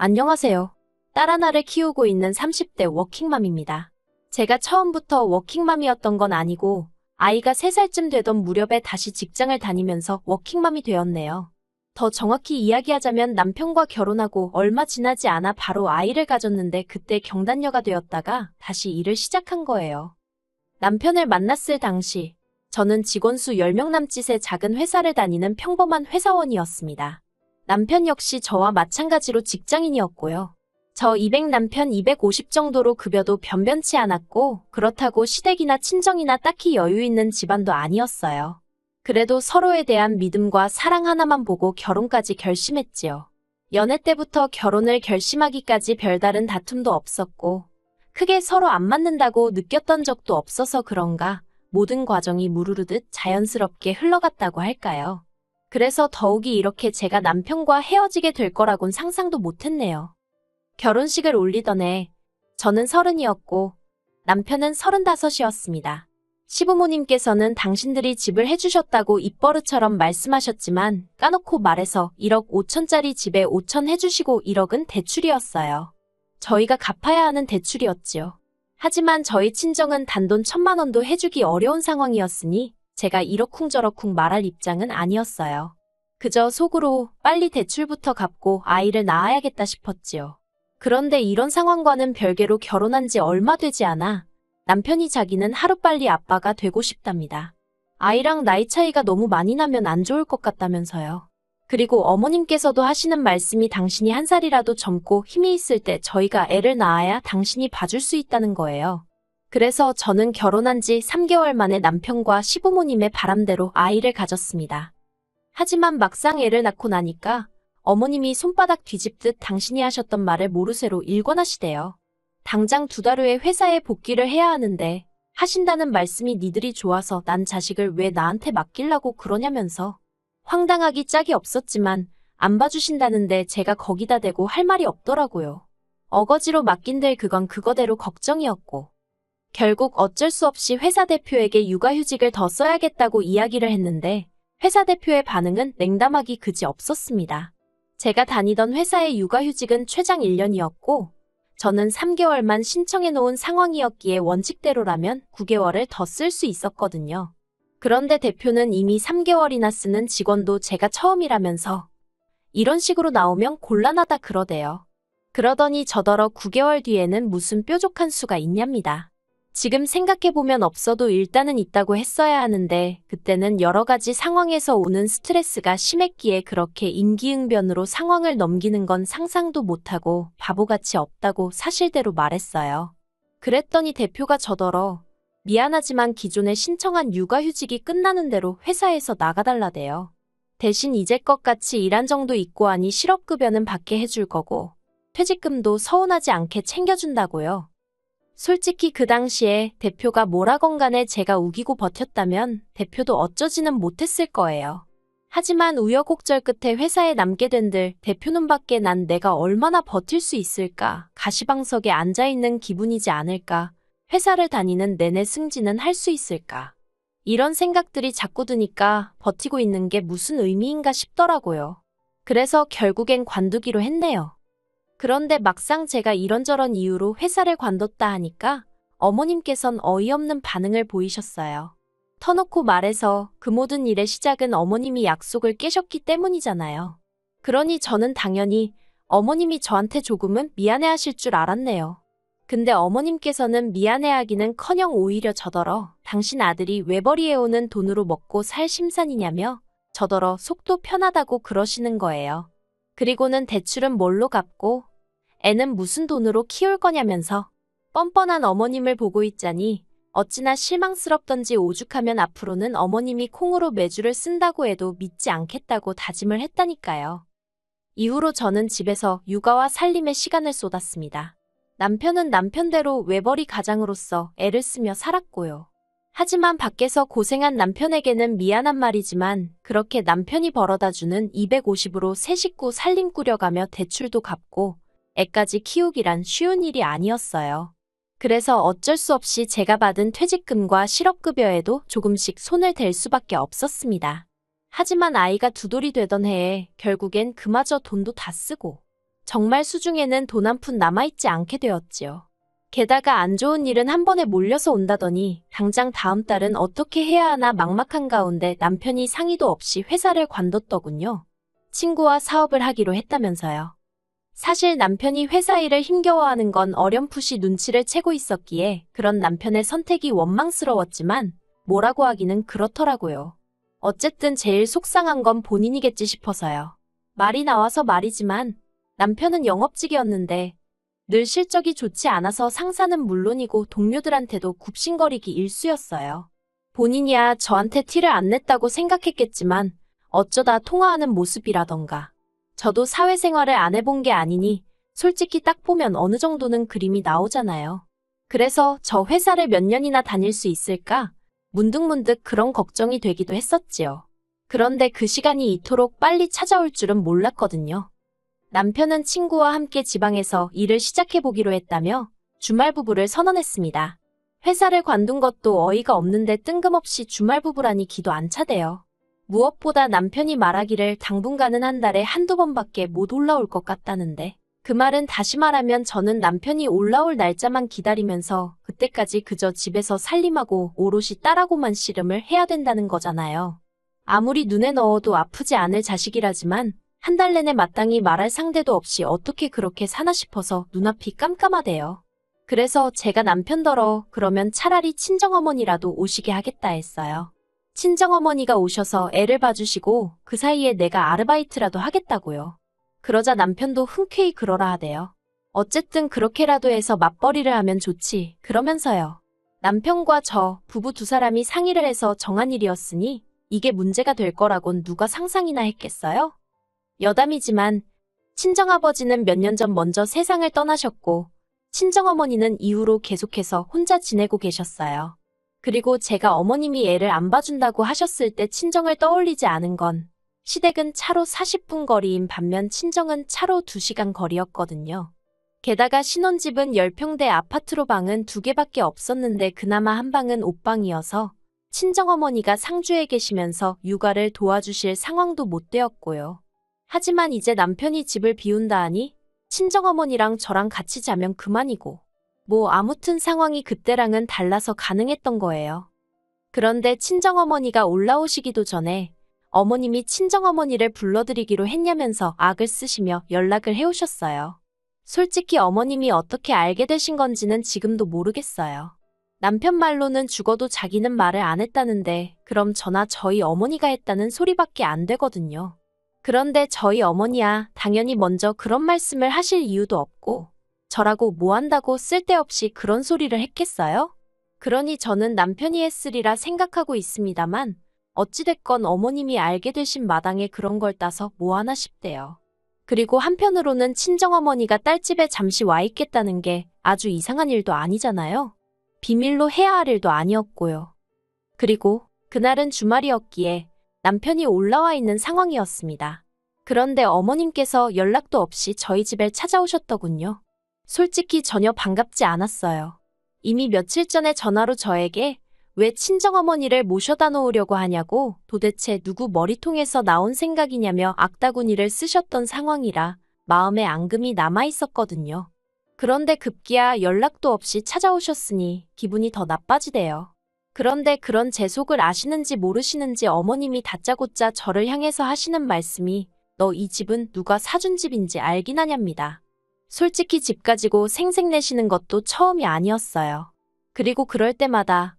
안녕하세요. 딸 하나를 키우고 있는 30대 워킹맘입니다. 제가 처음부터 워킹맘이었던 건 아니고 아이가 3살쯤 되던 무렵에 다시 직장을 다니면서 워킹맘이 되었네요. 더 정확히 이야기하자면 남편과 결혼하고 얼마 지나지 않아 바로 아이를 가졌는데 그때 경단녀가 되었다가 다시 일을 시작한 거예요. 남편을 만났을 당시 저는 직원 수 10명 남짓의 작은 회사를 다니는 평범한 회사원이었습니다. 남편 역시 저와 마찬가지로 직장인이었고요. 저 200 남편 250 정도로 급여도 변변치 않았고 그렇다고 시댁이나 친정이나 딱히 여유 있는 집안도 아니었어요. 그래도 서로에 대한 믿음과 사랑 하나만 보고 결혼까지 결심했지요. 연애 때부터 결혼을 결심하기까지 별다른 다툼도 없었고 크게 서로 안 맞는다고 느꼈던 적도 없어서 그런가 모든 과정이 무르르듯 자연스럽게 흘러갔다고 할까요? 그래서 더욱이 이렇게 제가 남편과 헤어지게 될 거라곤 상상도 못했네요. 결혼식을 올리던 해 저는 30이었고 남편은 35이었습니다. 시부모님께서는 당신들이 집을 해주셨다고 입버릇처럼 말씀하셨지만 까놓고 말해서 1억 5천짜리 집에 5천 해주시고 1억은 대출이었어요. 저희가 갚아야 하는 대출이었지요. 하지만 저희 친정은 단돈 1,000만 원도 해주기 어려운 상황이었으니 제가 이러쿵저러쿵 말할 입장은 아니었어요. 그저 속으로 빨리 대출부터 갚고 아이를 낳아야겠다 싶었지요. 그런데 이런 상황과는 별개로 결혼한 지 얼마 되지 않아 남편이 자기는 하루빨리 아빠가 되고 싶답니다. 아이랑 나이 차이가 너무 많이 나면 안 좋을 것 같다면서요. 그리고 어머님께서도 하시는 말씀이 당신이 1살이라도 젊고 힘이 있을 때 저희가 애를 낳아야 당신이 봐줄 수 있다는 거예요. 그래서 저는 결혼한 지 3개월 만에 남편과 시부모님의 바람대로 아이를 가졌습니다. 하지만 막상 애를 낳고 나니까 어머님이 손바닥 뒤집듯 당신이 하셨던 말을 모르쇠로 일관하시대요. 당장 2달 후에 회사에 복귀를 해야 하는데 하신다는 말씀이 니들이 좋아서 난 자식을 왜 나한테 맡기려고 그러냐면서 황당하기 짝이 없었지만 안 봐주신다는데 제가 거기다 대고 할 말이 없더라고요. 어거지로 맡긴들 그건 그거대로 걱정이었고 결국 어쩔 수 없이 회사 대표에게 육아휴직을 더 써야겠다고 이야기를 했는데 회사 대표의 반응은 냉담하기 그지 없었습니다. 제가 다니던 회사의 육아휴직은 최장 1년이었고 저는 3개월만 신청해 놓은 상황이었기에 원칙대로라면 9개월을 더 쓸 수 있었거든요. 그런데 대표는 이미 3개월이나 쓰는 직원도 제가 처음이라면서 이런 식으로 나오면 곤란하다 그러대요. 그러더니 저더러 9개월 뒤에는 무슨 뾰족한 수가 있냐입니다. 지금 생각해보면 없어도 일단은 있다고 했어야 하는데 그때는 여러 가지 상황에서 오는 스트레스가 심했기에 그렇게 임기응변으로 상황을 넘기는 건 상상도 못하고 바보같이 없다고 사실대로 말했어요. 그랬더니 대표가 저더러 미안하지만 기존에 신청한 육아휴직이 끝나는 대로 회사에서 나가달라대요. 대신 이제껏 같이 일한 정도 있고 하니 실업급여는 받게 해줄 거고 퇴직금도 서운하지 않게 챙겨준다고요. 솔직히 그 당시에 대표가 뭐라건 간에 제가 우기고 버텼다면 대표도 어쩌지는 못했을 거예요. 하지만 우여곡절 끝에 회사에 남게 된들 대표 눈밖에 난 내가 얼마나 버틸 수 있을까 가시방석에 앉아있는 기분이지 않을까 회사를 다니는 내내 승진은 할 수 있을까 이런 생각들이 자꾸 드니까 버티고 있는 게 무슨 의미인가 싶더라고요. 그래서 결국엔 관두기로 했네요. 그런데 막상 제가 이런저런 이유로 회사를 관뒀다 하니까 어머님께선 어이없는 반응을 보이셨어요. 터놓고 말해서 그 모든 일의 시작은 어머님이 약속을 깨셨기 때문이잖아요. 그러니 저는 당연히 어머님이 저한테 조금은 미안해하실 줄 알았네요. 근데 어머님께서는 미안해하기는커녕 오히려 저더러 당신 아들이 외벌이해오는 돈으로 먹고 살 심산이냐며 저더러 속도 편하다고 그러시는 거예요. 그리고는 대출은 뭘로 갚고 애는 무슨 돈으로 키울 거냐면서 뻔뻔한 어머님을 보고 있자니 어찌나 실망스럽던지 오죽하면 앞으로는 어머님이 콩으로 매주를 쓴다고 해도 믿지 않겠다고 다짐을 했다니까요. 이후로 저는 집에서 육아와 살림에 시간을 쏟았습니다. 남편은 남편대로 외벌이 가장으로서 애를 쓰며 살았고요. 하지만 밖에서 고생한 남편에게는 미안한 말이지만 그렇게 남편이 벌어다주는 250으로 새 식구 살림 꾸려가며 대출도 갚고 애까지 키우기란 쉬운 일이 아니었어요. 그래서 어쩔 수 없이 제가 받은 퇴직금과 실업급여에도 조금씩 손을 댈 수밖에 없었습니다. 하지만 아이가 2돌이 되던 해에 결국엔 그마저 돈도 다 쓰고 정말 수중에는 돈 한 푼 남아있지 않게 되었지요. 게다가 안 좋은 일은 한 번에 몰려서 온다더니 당장 다음 달은 어떻게 해야 하나 막막한 가운데 남편이 상의도 없이 회사를 관뒀더군요. 친구와 사업을 하기로 했다면서요. 사실 남편이 회사 일을 힘겨워하는 건 어렴풋이 눈치를 채고 있었기에 그런 남편의 선택이 원망스러웠지만 뭐라고 하기는 그렇더라고요. 어쨌든 제일 속상한 건 본인이겠지 싶어서요. 말이 나와서 말이지만 남편은 영업직이었는데 늘 실적이 좋지 않아서 상사는 물론이고 동료들한테도 굽신거리기 일쑤였어요. 본인이야 저한테 티를 안 냈다고 생각했겠지만 어쩌다 통화하는 모습이라던가 저도 사회생활을 안 해본 게 아니니 솔직히 딱 보면 어느 정도는 그림이 나오잖아요. 그래서 저 회사를 몇 년이나 다닐 수 있을까? 문득문득 그런 걱정이 되기도 했었지요. 그런데 그 시간이 이토록 빨리 찾아올 줄은 몰랐거든요. 남편은 친구와 함께 지방에서 일을 시작해보기로 했다며 주말 부부를 선언했습니다. 회사를 관둔 것도 어이가 없는데 뜬금없이 주말 부부라니 기도 안 차대요. 무엇보다 남편이 말하기를 당분간은 한 달에 한두 번밖에 못 올라올 것 같다는데 그 말은 다시 말하면 저는 남편이 올라올 날짜만 기다리면서 그때까지 그저 집에서 살림하고 오롯이 딸하고만 씨름을 해야 된다는 거잖아요. 아무리 눈에 넣어도 아프지 않을 자식이라지만 한 달 내내 마땅히 말할 상대도 없이 어떻게 그렇게 사나 싶어서 눈앞이 깜깜하대요. 그래서 제가 남편더러 그러면 차라리 친정어머니라도 오시게 하겠다 했어요. 친정어머니가 오셔서 애를 봐주시고 그 사이에 내가 아르바이트라도 하겠다고요. 그러자 남편도 흔쾌히 그러라 하대요. 어쨌든 그렇게라도 해서 맞벌이를 하면 좋지 그러면서요. 남편과 저 부부 두 사람이 상의를 해서 정한 일이었으니 이게 문제가 될 거라곤 누가 상상이나 했겠어요? 여담이지만 친정아버지는 몇 년 전 먼저 세상을 떠나셨고 친정어머니는 이후로 계속해서 혼자 지내고 계셨어요. 그리고 제가 어머님이 애를 안 봐준다고 하셨을 때 친정을 떠올리지 않은 건 시댁은 차로 40분 거리인 반면 친정은 차로 2시간 거리였거든요. 게다가 신혼집은 10평대 아파트로 방은 2개밖에 없었는데 그나마 한 방은 옷방이어서 친정어머니가 상주에 계시면서 육아를 도와주실 상황도 못 되었고요. 하지만 이제 남편이 집을 비운다 하니 친정어머니랑 저랑 같이 자면 그만이고 뭐 아무튼 상황이 그때랑은 달라서 가능했던 거예요. 그런데 친정어머니가 올라오시기도 전에 어머님이 친정어머니를 불러드리기로 했냐면서 악을 쓰시며 연락을 해오셨어요. 솔직히 어머님이 어떻게 알게 되신 건지는 지금도 모르겠어요. 남편 말로는 죽어도 자기는 말을 안 했다는데 그럼 저나 저희 어머니가 했다는 소리밖에 안 되거든요. 그런데 저희 어머니야 당연히 먼저 그런 말씀을 하실 이유도 없고 저라고 뭐 한다고 쓸데없이 그런 소리를 했겠어요? 그러니 저는 남편이 했으리라 생각하고 있습니다만 어찌됐건 어머님이 알게 되신 마당에 그런 걸 따서 뭐 하나 싶대요. 그리고 한편으로는 친정어머니가 딸집에 잠시 와 있겠다는 게 아주 이상한 일도 아니잖아요. 비밀로 해야 할 일도 아니었고요. 그리고 그날은 주말이었기에 남편이 올라와 있는 상황이었습니다. 그런데 어머님께서 연락도 없이 저희 집에 찾아오셨더군요. 솔직히 전혀 반갑지 않았어요. 이미 며칠 전에 전화로 저에게 왜 친정어머니를 모셔다 놓으려고 하냐고 도대체 누구 머리통에서 나온 생각이냐며 악다구니를 쓰셨던 상황이라 마음에 앙금이 남아있었거든요. 그런데 급기야 연락도 없이 찾아오셨으니 기분이 더 나빠지대요. 그런데 그런 제 속을 아시는지 모르시는지 어머님이 다짜고짜 저를 향해서 하시는 말씀이 너 이 집은 누가 사준 집인지 알긴 하냐입니다. 솔직히 집 가지고 생색내시는 것도 처음이 아니었어요. 그리고 그럴 때마다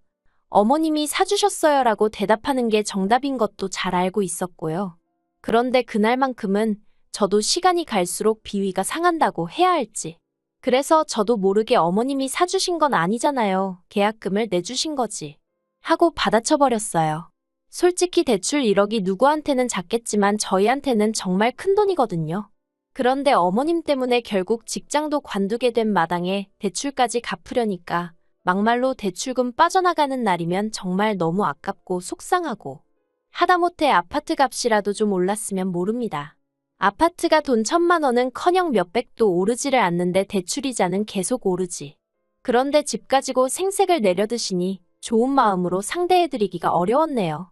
어머님이 사주셨어요 라고 대답하는 게 정답인 것도 잘 알고 있었고요. 그런데 그날만큼은 저도 시간이 갈수록 비위가 상한다고 해야 할지. 그래서 저도 모르게 어머님이 사주신 건 아니잖아요. 계약금을 내주신 거지. 하고 받아쳐버렸어요. 솔직히 대출 1억이 누구한테는 작겠지만 저희한테는 정말 큰 돈이거든요. 그런데 어머님 때문에 결국 직장도 관두게 된 마당에 대출까지 갚으려니까 막말로 대출금 빠져나가는 날이면 정말 너무 아깝고 속상하고 하다못해 아파트 값이라도 좀 올랐으면 모릅니다. 아파트가 돈 1,000만 원은커녕 몇백도 오르지를 않는데 대출이자는 계속 오르지. 그런데 집 가지고 생색을 내려드시니 좋은 마음으로 상대해드리기가 어려웠네요.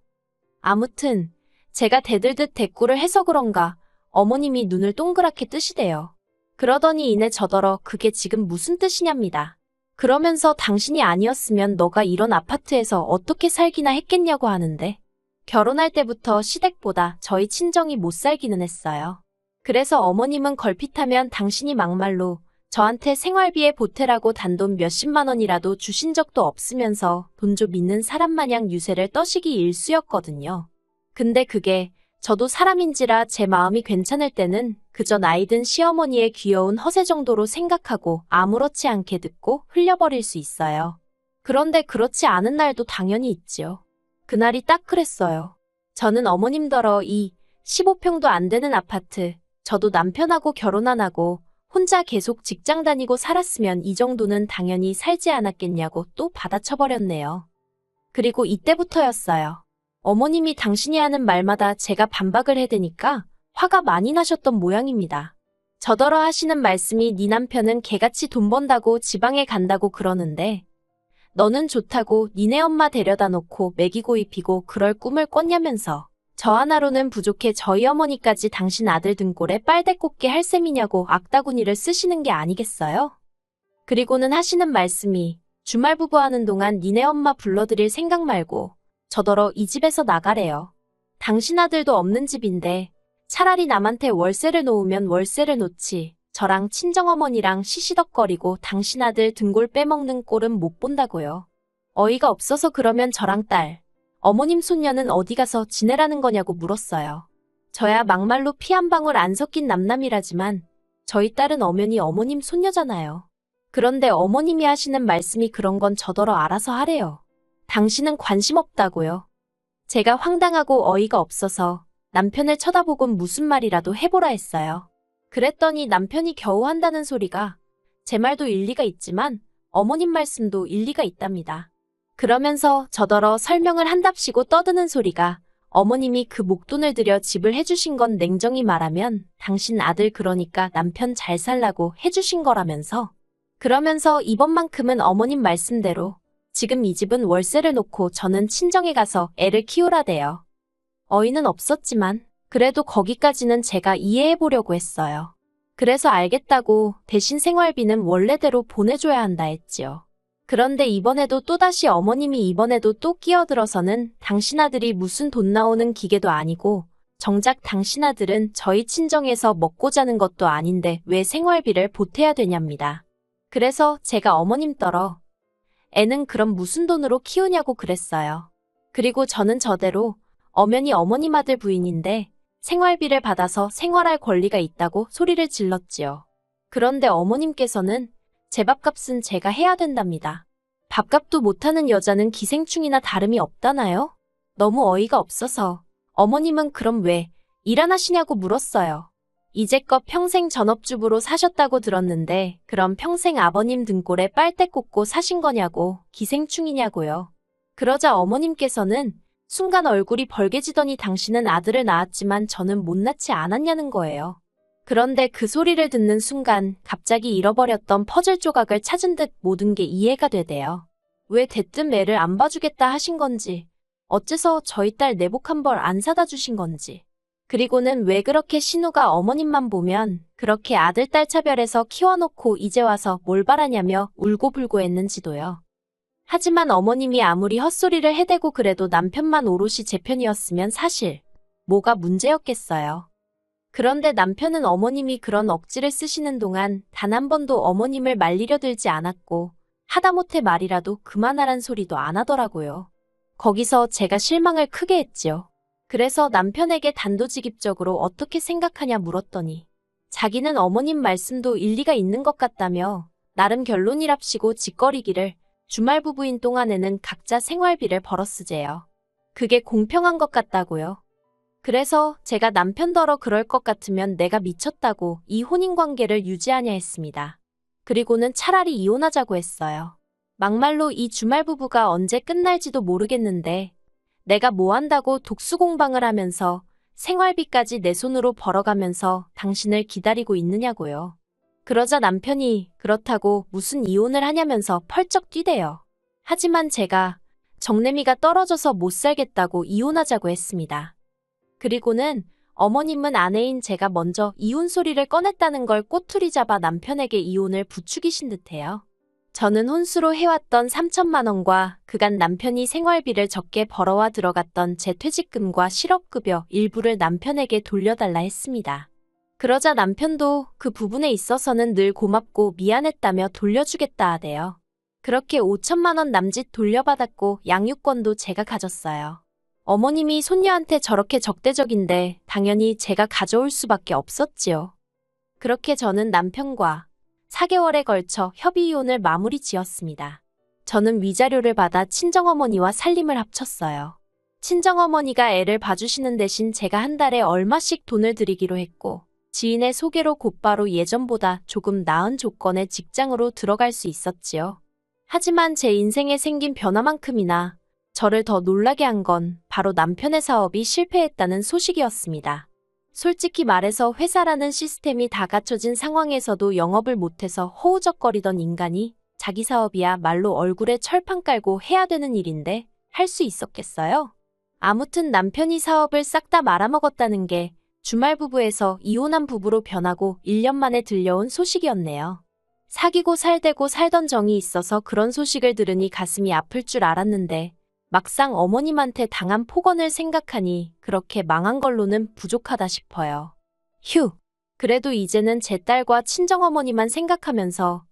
아무튼 제가 대들듯 대꾸를 해서 그런가 어머님이 눈을 동그랗게 뜨시대요. 그러더니 이내 저더러 그게 지금 무슨 뜻이냐입니다. 그러면서 당신이 아니었으면 너가 이런 아파트에서 어떻게 살기나 했겠냐고 하는데 결혼할 때부터 시댁보다 저희 친정이 못 살기는 했어요. 그래서 어머님은 걸핏하면 당신이 막말로 저한테 생활비에 보태라고 단돈 몇십만 원이라도 주신 적도 없으면서 돈조 믿는 사람 마냥 유세를 떠시기 일쑤였거든요. 근데 그게 저도 사람인지라 제 마음이 괜찮을 때는 그저 나이든 시어머니의 귀여운 허세 정도로 생각하고 아무렇지 않게 듣고 흘려버릴 수 있어요. 그런데 그렇지 않은 날도 당연히 있지요. 그날이 딱 그랬어요. 저는 어머님더러 이 15평도 안 되는 아파트, 저도 남편하고 결혼 안 하고 혼자 계속 직장 다니고 살았으면 이 정도는 당연히 살지 않았겠냐고 또 받아쳐버렸네요. 그리고 이때부터였어요. 어머님이 당신이 하는 말마다 제가 반박을 해대니까 화가 많이 나셨던 모양입니다. 저더러 하시는 말씀이 네 남편은 개같이 돈 번다고 지방에 간다고 그러는데 너는 좋다고 니네 엄마 데려다 놓고 먹이고 입히고 그럴 꿈을 꿨냐면서 저 하나로는 부족해 저희 어머니까지 당신 아들 등골에 빨대 꽂게 할 셈이냐고 악다구니를 쓰시는 게 아니겠어요? 그리고는 하시는 말씀이 주말 부부하는 동안 니네 엄마 불러드릴 생각 말고 저더러 이 집에서 나가래요. 당신 아들도 없는 집인데 차라리 남한테 월세를 놓으면 월세를 놓지 저랑 친정어머니랑 시시덕거리고 당신 아들 등골 빼먹는 꼴은 못 본다고요. 어이가 없어서 그러면 저랑 딸, 어머님 손녀는 어디 가서 지내라는 거냐고 물었어요. 저야 막말로 피 한 방울 안 섞인 남남이라지만 저희 딸은 엄연히 어머님 손녀잖아요. 그런데 어머님이 하시는 말씀이 그런 건 저더러 알아서 하래요. 당신은 관심 없다고요. 제가 황당하고 어이가 없어서 남편을 쳐다보곤 무슨 말이라도 해보라 했어요. 그랬더니 남편이 겨우 한다는 소리가 제 말도 일리가 있지만 어머님 말씀도 일리가 있답니다. 그러면서 저더러 설명을 한답시고 떠드는 소리가 어머님이 그 목돈을 들여 집을 해주신 건 냉정히 말하면 당신 아들 그러니까 남편 잘 살라고 해주신 거라면서 그러면서 이번만큼은 어머님 말씀대로 지금 이 집은 월세를 놓고 저는 친정에 가서 애를 키우라대요. 어이는 없었지만 그래도 거기까지는 제가 이해해보려고 했어요. 그래서 알겠다고 대신 생활비는 원래대로 보내줘야 한다 했지요. 그런데 이번에도 또다시 어머님이 이번에도 또 끼어들어서는 당신 아들이 무슨 돈 나오는 기계도 아니고 정작 당신 아들은 저희 친정에서 먹고 자는 것도 아닌데 왜 생활비를 보태야 되냐입니다. 그래서 제가 어머님 떨어 애는 그럼 무슨 돈으로 키우냐고 그랬어요. 그리고 저는 저대로 엄연히 어머님 아들 부인인데 생활비를 받아서 생활할 권리가 있다고 소리를 질렀지요. 그런데 어머님께서는 제 밥값은 제가 해야 된답니다. 밥값도 못하는 여자는 기생충이나 다름이 없다나요? 너무 어이가 없어서 어머님은 그럼 왜 일 안 하시냐고 물었어요. 이제껏 평생 전업주부로 사셨다고 들었는데 그럼 평생 아버님 등골에 빨대 꽂고 사신 거냐고 기생충이냐고요. 그러자 어머님께서는 순간 얼굴이 벌개지더니 당신은 아들을 낳았지만 저는 못 낳지 않았냐는 거예요. 그런데 그 소리를 듣는 순간 갑자기 잃어버렸던 퍼즐 조각을 찾은 듯 모든 게 이해가 되대요. 왜 대뜸 애를 안 봐주겠다 하신 건지, 어째서 저희 딸 내복 한 벌 안 사다 주신 건지, 그리고는 왜 그렇게 신우가 어머님만 보면 그렇게 아들 딸 차별해서 키워놓고 이제 와서 뭘 바라냐며 울고불고 했는지도요. 하지만 어머님이 아무리 헛소리를 해대고 그래도 남편만 오롯이 제 편이었으면 사실 뭐가 문제였겠어요. 그런데 남편은 어머님이 그런 억지를 쓰시는 동안 단 한 번도 어머님을 말리려 들지 않았고 하다못해 말이라도 그만하란 소리도 안 하더라고요. 거기서 제가 실망을 크게 했지요. 그래서 남편에게 단도직입적으로 어떻게 생각하냐 물었더니 자기는 어머님 말씀도 일리가 있는 것 같다며 나름 결론이랍시고 짓거리기를 주말 부부인 동안에는 각자 생활비를 벌어 쓰재요. 그게 공평한 것 같다고요. 그래서 제가 남편더러 그럴 것 같으면 내가 미쳤다고 이 혼인관계를 유지하냐 했습니다. 그리고는 차라리 이혼하자고 했어요. 막말로 이 주말 부부가 언제 끝날지도 모르겠는데 내가 뭐 한다고 독수공방을 하면서 생활비까지 내 손으로 벌어가면서 당신을 기다리고 있느냐고요. 그러자 남편이 그렇다고 무슨 이혼을 하냐면서 펄쩍 뛰대요. 하지만 제가 정내미가 떨어져서 못 살겠다고 이혼하자고 했습니다. 그리고는 어머님은 아내인 제가 먼저 이혼 소리를 꺼냈다는 걸 꼬투리 잡아 남편에게 이혼을 부추기신 듯해요. 저는 혼수로 해왔던 3천만 원과 그간 남편이 생활비를 적게 벌어와 들어갔던 제 퇴직금과 실업급여 일부를 남편에게 돌려달라 했습니다. 그러자 남편도 그 부분에 있어서는 늘 고맙고 미안했다며 돌려주겠다 하대요. 그렇게 5천만 원 남짓 돌려받았고 양육권도 제가 가졌어요. 어머님이 손녀한테 저렇게 적대적인데 당연히 제가 가져올 수밖에 없었지요. 그렇게 저는 남편과 4개월에 걸쳐 협의 이혼을 마무리 지었습니다. 저는 위자료를 받아 친정어머니와 살림을 합쳤어요. 친정어머니가 애를 봐주시는 대신 제가 한 달에 얼마씩 돈을 드리기로 했고 지인의 소개로 곧바로 예전보다 조금 나은 조건의 직장으로 들어갈 수 있었지요. 하지만 제 인생에 생긴 변화만큼이나 저를 더 놀라게 한 건 바로 남편의 사업이 실패했다는 소식이었습니다. 솔직히 말해서 회사라는 시스템이 다 갖춰진 상황에서도 영업을 못해서 허우적거리던 인간이 자기 사업이야 말로 얼굴에 철판 깔고 해야 되는 일인데 할 수 있었겠어요? 아무튼 남편이 사업을 싹 다 말아먹었다는 게 주말 부부에서 이혼한 부부로 변하고 1년 만에 들려온 소식이었네요. 사귀고 살대고 살던 정이 있어서 그런 소식을 들으니 가슴이 아플 줄 알았는데 막상 어머님한테 당한 폭언을 생각하니 그렇게 망한 걸로는 부족하다 싶어요. 휴, 그래도 이제는 제 딸과 친정어머니만 생각하면서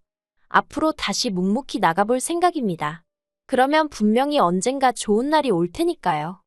앞으로 다시 묵묵히 나가볼 생각입니다. 그러면 분명히 언젠가 좋은 날이 올 테니까요.